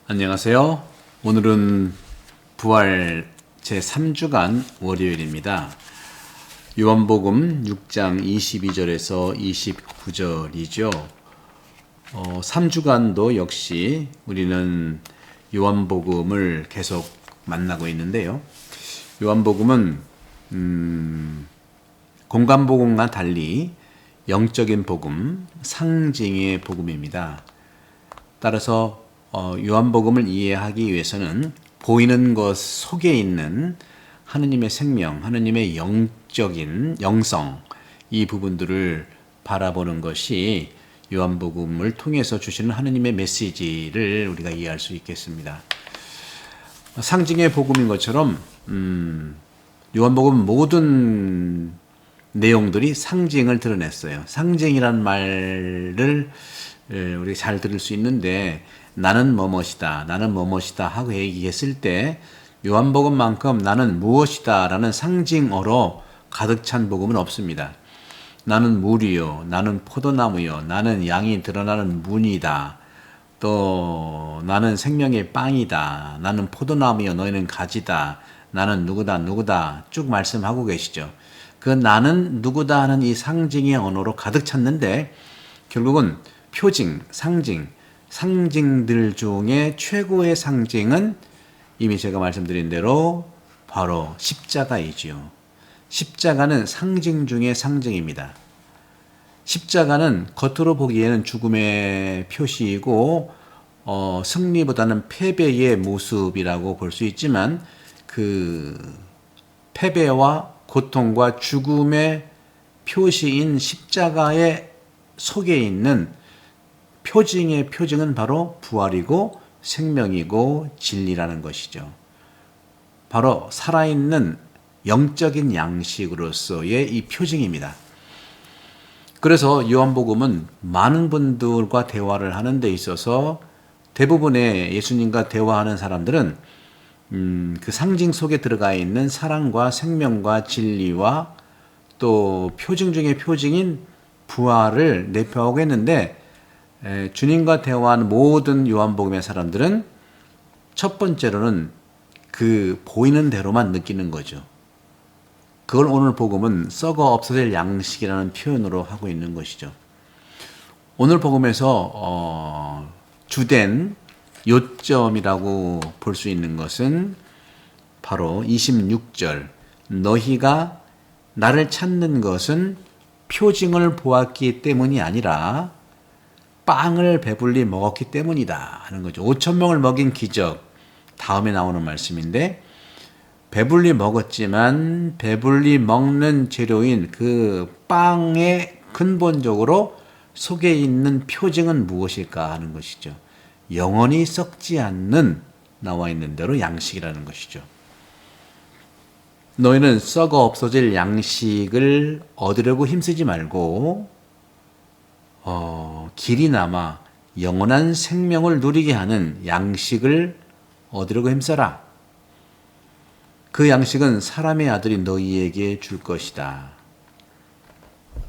안녕하세요. 오늘은 부활 제3주간 월요일입니다. 요한복음 6장 22절에서 29절이죠. 3주간도 역시 우리는 요한복음을 계속 만나고 있는데요. 요한복음은 공간복음과 달리 영적인 복음, 상징의 복음입니다. 따라서 요한복음을 이해하기 위해서는 보이는 것 속에 있는 하느님의 생명, 하느님의 영적인 영성, 이 부분들을 바라보는 것이 요한복음을 통해서 주시는 하느님의 메시지를 우리가 이해할 수 있겠습니다. 상징의 복음인 것처럼 요한복음 모든 내용들이 상징을 드러냈어요. 상징이란 말을 우리가 잘 들을 수 있는데 나는 뭐뭇이다, 나는 뭐뭇이다 하고 얘기했을 때 요한복음만큼 나는 무엇이다 라는 상징어로 가득 찬 복음은 없습니다. 나는 물이요, 나는 포도나무요, 나는 양이 드러나는 문이다, 또 나는 생명의 빵이다, 나는 포도나무요, 너희는 가지다, 나는 누구다 쭉 말씀하고 계시죠. 그 나는 누구다 하는 이 상징의 언어로 가득 찼는데 결국은 표징, 상징들 중에 최고의 상징은 이미 제가 말씀드린 대로 바로 십자가이지요. 십자가는 상징 중의 상징입니다. 십자가는 겉으로 보기에는 죽음의 표시이고 승리보다는 패배의 모습이라고 볼 수 있지만 그 패배와 고통과 죽음의 표시인 십자가의 속에 있는 표징의 표징은 바로 부활이고 생명이고 진리라는 것이죠. 바로 살아있는 영적인 양식으로서의 이 표징입니다. 그래서 요한복음은 많은 분들과 대화를 하는 데 있어서 대부분의 예수님과 대화하는 사람들은 그 상징 속에 들어가 있는 사랑과 생명과 진리와 또 표징 중의 표징인 부활을 내포하고 했는데 주님과 대화한 모든 요한복음의 사람들은 첫 번째로는 그 보이는 대로만 느끼는 거죠. 그걸 오늘 복음은 썩어 없어질 양식이라는 표현으로 하고 있는 것이죠. 오늘 복음에서 주된 요점이라고 볼 수 있는 것은 바로 26절 너희가 나를 찾는 것은 표징을 보았기 때문이 아니라 빵을 배불리 먹었기 때문이다 하는 거죠. 5,000명을 먹인 기적 다음에 나오는 말씀인데 배불리 먹었지만 배불리 먹는 재료인 그 빵의 근본적으로 속에 있는 표징은 무엇일까 하는 것이죠. 영원히 썩지 않는 나와 있는 대로 양식이라는 것이죠. 너희는 썩어 없어질 양식을 얻으려고 힘쓰지 말고 길이 남아 영원한 생명을 누리게 하는 양식을 얻으려고 힘써라. 그 양식은 사람의 아들이 너희에게 줄 것이다.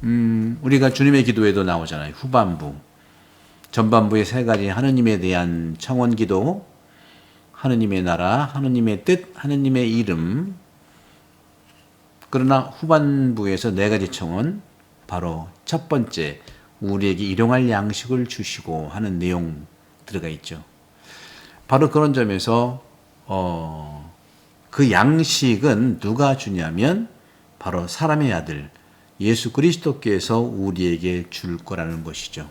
우리가 주님의 기도에도 나오잖아요. 후반부. 전반부의 세 가지 하느님에 대한 청원기도, 하느님의 나라, 하느님의 뜻, 하느님의 이름. 그러나 후반부에서 네 가지 청원, 바로 첫 번째, 우리에게 일용할 양식을 주시고 하는 내용 들어가 있죠. 바로 그런 점에서 그 양식은 누가 주냐면 바로 사람의 아들 예수 그리스도께서 우리에게 줄 거라는 것이죠.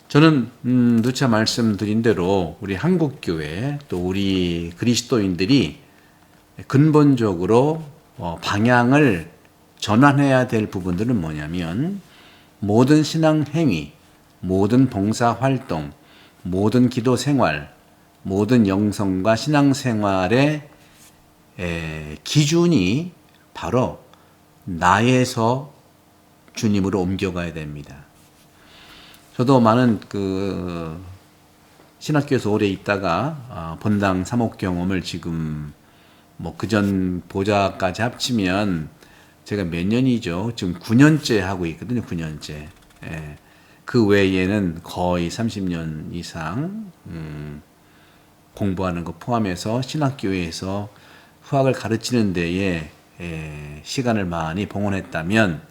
저는 누차 말씀드린 대로 우리 한국교회 또 우리 그리스도인들이 근본적으로 방향을 전환해야 될 부분들은 뭐냐면 모든 신앙 행위, 모든 봉사 활동, 모든 기도 생활, 모든 영성과 신앙 생활의 기준이 바로 나에서 주님으로 옮겨가야 됩니다. 저도 많은 신학교에서 오래 있다가 본당 사목 경험을 지금 그전 보좌까지 합치면 제가 몇 년이죠? 지금 9년째 하고 있거든요. 9년째. 그 외에는 거의 30년 이상 공부하는 것 포함해서 신학교에서 후학을 가르치는 데에 시간을 많이 봉헌했다면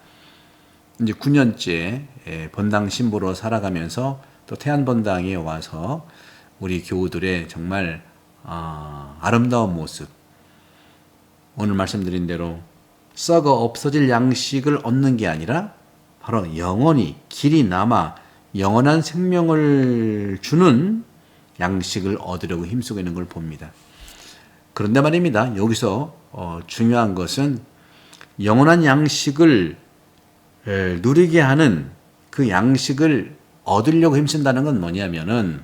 이제 9년째 본당 신부로 살아가면서 또 태안본당에 와서 우리 교우들의 정말 아름다운 모습, 오늘 말씀드린 대로 썩어 없어질 양식을 얻는 게 아니라 바로 영원히 길이 남아 영원한 생명을 주는 양식을 얻으려고 힘쓰고 있는 걸 봅니다. 그런데 말입니다. 여기서 중요한 것은 영원한 양식을 누리게 하는 그 양식을 얻으려고 힘쓴다는 건 뭐냐면은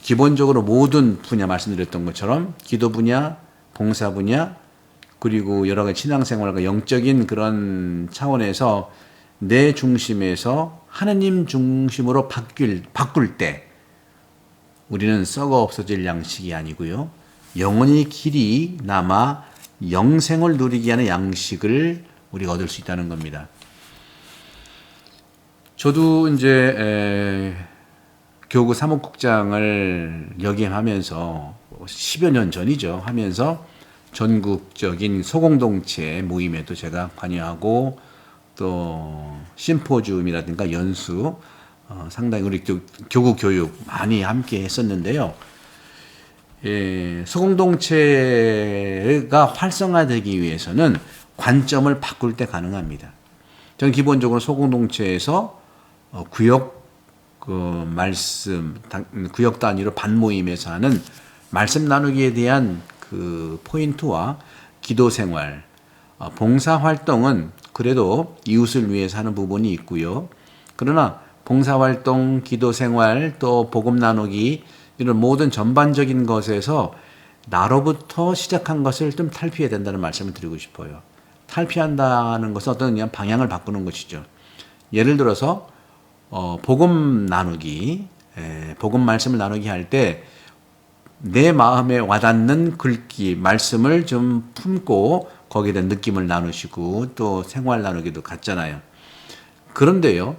기본적으로 모든 분야 말씀드렸던 것처럼 기도 분야, 봉사 분야, 그리고 여러 가지 신앙생활과 영적인 그런 차원에서 내 중심에서 하느님 중심으로 바꿀 때 우리는 썩어 없어질 양식이 아니고요. 영원히 길이 남아 영생을 누리게 하는 양식을 우리가 얻을 수 있다는 겁니다. 저도 이제 교구 사무국장을 역임하면서 10여 년 전이죠. 하면서 전국적인 소공동체 모임에도 제가 관여하고 또 심포지움이라든가 연수 상당히 우리 교구 교육 많이 함께 했었는데요. 소공동체가 활성화되기 위해서는 관점을 바꿀 때 가능합니다. 저는 기본적으로 소공동체에서 구역 말씀, 구역 단위로 반모임에서 하는 말씀 나누기에 대한 그 포인트와 기도 생활, 봉사 활동은 그래도 이웃을 위해서 하는 부분이 있고요. 그러나 봉사 활동, 기도 생활, 또 복음 나누기 이런 모든 전반적인 것에서 나로부터 시작한 것을 좀 탈피해야 된다는 말씀을 드리고 싶어요. 탈피한다는 것은 어떤 그냥 방향을 바꾸는 것이죠. 예를 들어서 복음 나누기, 복음 말씀을 나누기 할 때 내 마음에 와닿는 글귀, 말씀을 좀 품고 거기에 대한 느낌을 나누시고 또 생활 나누기도 같잖아요. 그런데요,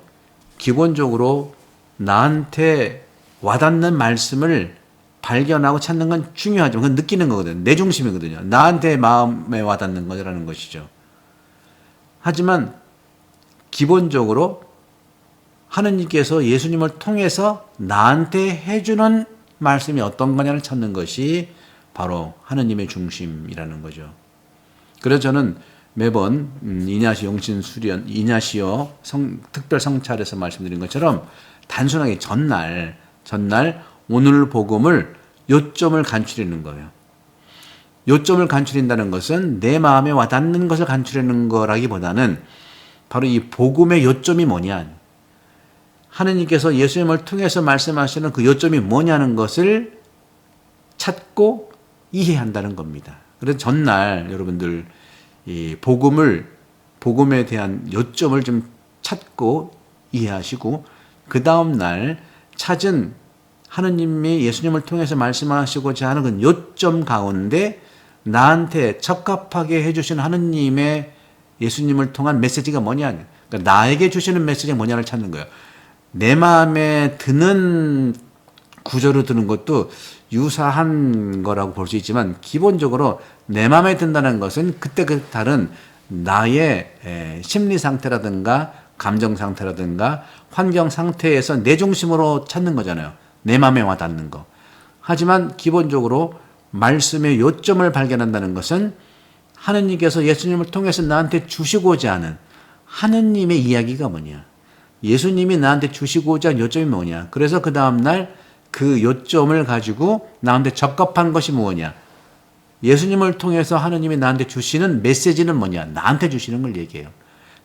기본적으로 나한테 와닿는 말씀을 발견하고 찾는 건 중요하지만 그건 느끼는 거거든요. 내 중심이거든요. 나한테 마음에 와닿는 거라는 것이죠. 하지만 기본적으로 하느님께서 예수님을 통해서 나한테 해주는 말씀이 어떤 거냐를 찾는 것이 바로 하느님의 중심이라는 거죠. 그래서 저는 매번 이냐시오 영신수련, 이냐시오 특별 성찰에서 말씀드린 것처럼 단순하게 전날 오늘 복음을 요점을 간추리는 거예요. 요점을 간추린다는 것은 내 마음에 와닿는 것을 간추리는 거라기보다는 바로 이 복음의 요점이 뭐냐, 하느님께서 예수님을 통해서 말씀하시는 그 요점이 뭐냐는 것을 찾고 이해한다는 겁니다. 그래서 전날 여러분들 이 복음에 대한 요점을 좀 찾고 이해하시고 그 다음 날 찾은 하느님이 예수님을 통해서 말씀하시고자 하는 그 요점 가운데 나한테 적합하게 해주신 하느님의 예수님을 통한 메시지가 뭐냐, 그러니까 나에게 주시는 메시지가 뭐냐를 찾는 거예요. 내 마음에 드는 구조로 드는 것도 유사한 거라고 볼 수 있지만 기본적으로 내 마음에 든다는 것은 그때 그 다른 나의 심리 상태라든가 감정 상태라든가 환경 상태에서 내 중심으로 찾는 거잖아요. 내 마음에 와닿는 거. 하지만 기본적으로 말씀의 요점을 발견한다는 것은 하느님께서 예수님을 통해서 나한테 주시고자 하는 하느님의 이야기가 뭐냐, 예수님이 나한테 주시고자 하는 요점이 뭐냐, 그래서 그 다음날 그 요점을 가지고 나한테 적합한 것이 뭐냐, 예수님을 통해서 하느님이 나한테 주시는 메시지는 뭐냐, 나한테 주시는 걸 얘기해요.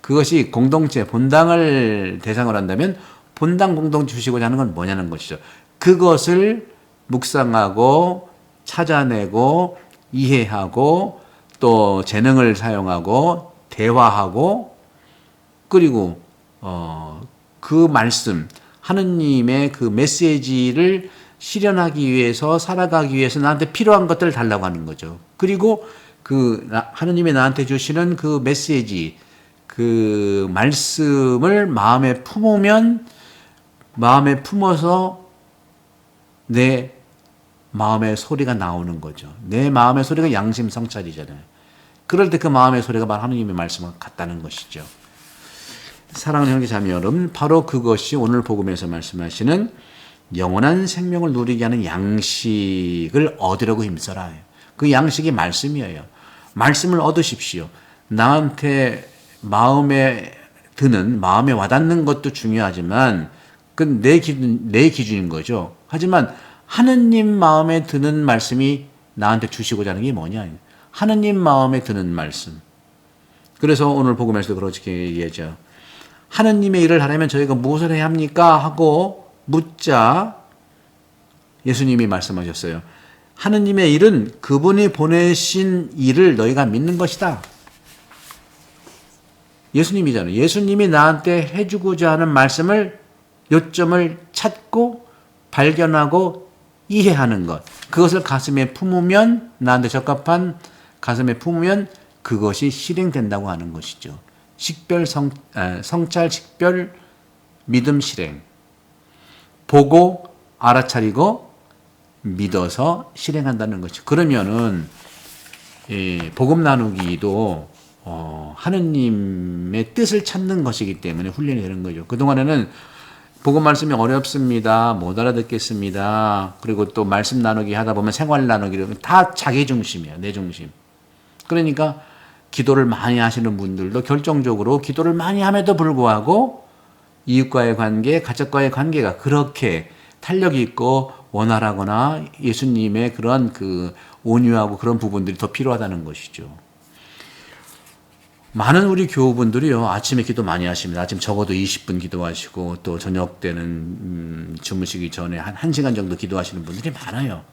그것이 공동체, 본당을 대상으로 한다면 본당 공동체 주시고자 하는 건 뭐냐는 것이죠. 그것을 묵상하고 찾아내고 이해하고 또 재능을 사용하고 대화하고 그리고 그 말씀, 하느님의 그 메시지를 실현하기 위해서, 살아가기 위해서 나한테 필요한 것들을 달라고 하는 거죠. 그리고 하느님이 나한테 주시는 그 메시지, 그 말씀을 마음에 품으면 마음에 품어서 내 마음의 소리가 나오는 거죠. 내 마음의 소리가 양심 성찰이잖아요. 그럴 때 그 마음의 소리가 바로 하느님의 말씀과 같다는 것이죠. 사랑하는 형제 자매 여러분, 바로 그것이 오늘 복음에서 말씀하시는 영원한 생명을 누리게 하는 양식을 얻으려고 힘써라. 그 양식이 말씀이에요. 말씀을 얻으십시오. 나한테 마음에 드는, 마음에 와닿는 것도 중요하지만 그건 내 기준인 거죠. 하지만 하느님 마음에 드는 말씀이 나한테 주시고자 하는 게 뭐냐. 하느님 마음에 드는 말씀. 그래서 오늘 복음에서도 그렇게 얘기하죠. 하느님의 일을 하려면 저희가 무엇을 해야 합니까? 하고 묻자 예수님이 말씀하셨어요. 하느님의 일은 그분이 보내신 일을 너희가 믿는 것이다. 예수님이잖아요. 예수님이 나한테 해주고자 하는 말씀을, 요점을 찾고 발견하고 이해하는 것. 그것을 가슴에 품으면, 나한테 적합한 가슴에 품으면 그것이 실행된다고 하는 것이죠. 성찰, 식별, 믿음, 실행. 보고 알아차리고 믿어서 실행한다는 것이죠. 그러면은 복음 나누기도 하느님의 뜻을 찾는 것이기 때문에 훈련이 되는 거죠. 그동안에는 복음 말씀이 어렵습니다. 못 알아듣겠습니다. 그리고 또 말씀 나누기 하다 보면 생활 나누기로 다 자기 중심이에요. 내 중심. 그러니까 기도를 많이 하시는 분들도 결정적으로 기도를 많이 함에도 불구하고 이웃과의 관계, 가족과의 관계가 그렇게 탄력이 있고 원활하거나 예수님의 그런 그 온유하고 그런 부분들이 더 필요하다는 것이죠. 많은 우리 교우분들이요, 아침에 기도 많이 하십니다. 아침 적어도 20분 기도하시고, 또 저녁 때는 주무시기 전에 한 1시간 정도 기도하시는 분들이 많아요.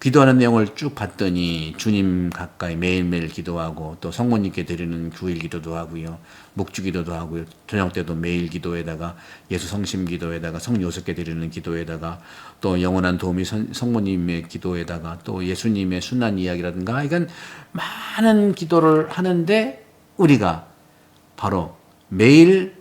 기도하는 내용을 쭉 봤더니 주님 가까이 매일매일 기도하고, 또 성모님께 드리는 주일 기도도 하고요, 묵주 기도도 하고요, 저녁 때도 매일 기도에다가 예수 성심 기도에다가 성요셉께 드리는 기도에다가 또 영원한 도움이 성모님의 기도에다가 또 예수님의 순난 이야기라든가, 이건 많은 기도를 하는데 우리가 바로 매일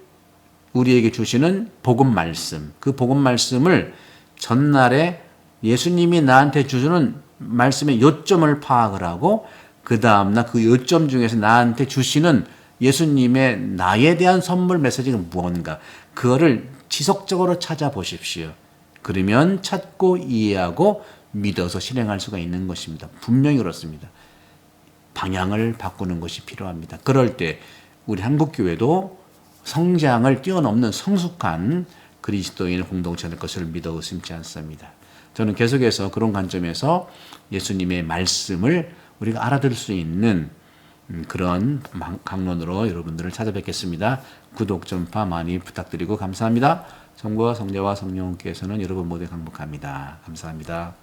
우리에게 주시는 복음 말씀, 그 복음 말씀을 전날에 예수님이 나한테 주시는 말씀의 요점을 파악을 하고 그 다음날 그 요점 중에서 나한테 주시는 예수님의 나에 대한 선물 메시지가 무언가, 그거를 지속적으로 찾아보십시오. 그러면 찾고 이해하고 믿어서 실행할 수가 있는 것입니다. 분명히 그렇습니다. 방향을 바꾸는 것이 필요합니다. 그럴 때 우리 한국교회도 성장을 뛰어넘는 성숙한 그리스도인 공동체 될 것을 믿어 의심치 않습니다. 저는 계속해서 그런 관점에서 예수님의 말씀을 우리가 알아들을 수 있는 그런 강론으로 여러분들을 찾아뵙겠습니다. 구독, 전파 많이 부탁드리고 감사합니다. 성부와 성자와 성령께서는 여러분 모두에 강복합니다. 감사합니다.